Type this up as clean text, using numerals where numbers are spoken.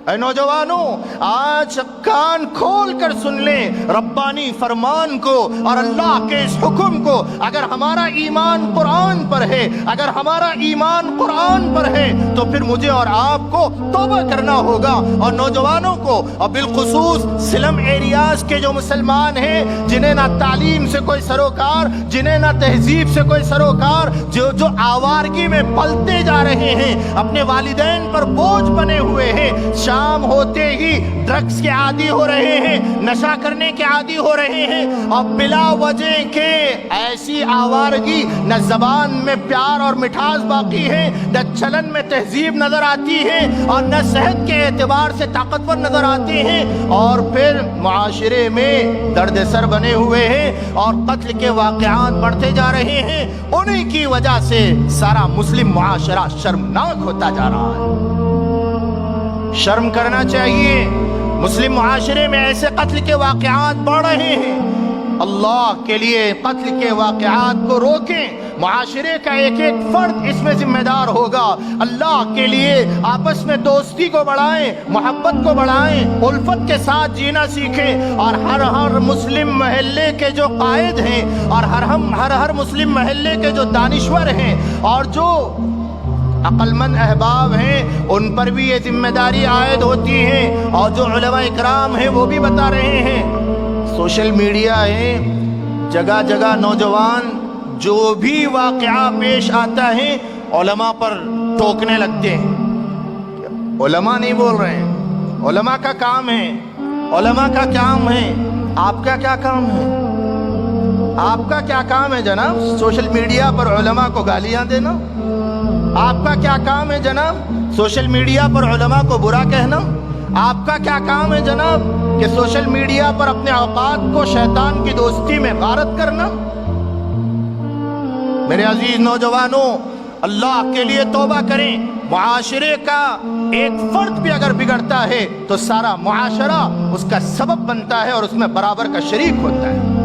اے نوجوانوں، آج کان کھول کر سن لیں ربانی فرمان کو اور اللہ کے اس حکم کو۔ اگر ہمارا ایمان قرآن پر ہے، اگر ہمارا ایمان قرآن پر ہے تو پھر مجھے اور آپ کو توبہ کرنا ہوگا۔ اور نوجوانوں کو، اور بالخصوص سلم ایریاز کے جو مسلمان ہیں جنہیں نہ تعلیم سے کوئی سروکار، جنہیں نہ تہذیب سے کوئی سروکار، جو آوارگی میں پلتے جا رہے ہیں، اپنے والدین پر بوجھ بنے ہوئے ہیں، شام ہوتے ہی ڈرگس کے عادی ہو رہے ہیں، نشہ کرنے کے عادی ہو رہے ہیں، اور بلا وجہ کے ایسی آوارگی، نہ زبان میں پیار اور مٹھاس باقی ہے، نہ چلن میں تہذیب نظر آتی ہے، اور نہ صحت کے اعتبار سے طاقتور نظر آتے ہیں، اور پھر معاشرے میں درد سر بنے ہوئے ہیں اور قتل کے واقعات بڑھتے جا رہے ہیں۔ انہی کی وجہ سے سارا مسلم معاشرہ شرمناک ہوتا جا رہا ہے۔ شرم کرنا چاہیے، مسلم معاشرے میں ایسے قتل کے واقعات بڑھ رہے ہیں۔ اللہ کے لیے قتل کے واقعات کو روکیں، معاشرے کا ایک ایک فرد اس میں ذمہ دار ہوگا۔ اللہ کے لیے آپس میں دوستی کو بڑھائیں، محبت کو بڑھائیں، الفت کے ساتھ جینا سیکھیں، اور ہر مسلم محلے کے جو قائد ہیں اور ہر مسلم محلے کے جو دانشور ہیں اور جو عقل مند احباب ہیں ان پر بھی یہ ذمہ داری عائد ہوتی ہے، اور جو علماء اکرام ہیں وہ بھی بتا رہے ہیں۔ سوشل میڈیا ہے، جگہ جگہ نوجوان جو بھی واقعہ پیش آتا ہے علماء پر ٹوکنے لگتے ہیں۔ علماء نہیں بول رہے ہیں، علماء کا کام ہے، علماء کا کام ہے۔ آپ کا کیا کام ہے؟ آپ کا کیا کام ہے جناب؟ سوشل میڈیا پر علماء کو گالیاں دینا؟ آپ کا کیا کام ہے جناب سوشل میڈیا پر علماء کو برا کہنا؟ آپ کا کیا کام ہے جناب کہ سوشل میڈیا پر اپنے اوقات کو شیطان کی دوستی میں غارت کرنا؟ میرے عزیز نوجوانوں، اللہ کے لیے توبہ کریں۔ معاشرے کا ایک فرد بھی اگر بگڑتا ہے تو سارا معاشرہ اس کا سبب بنتا ہے اور اس میں برابر کا شریک ہوتا ہے۔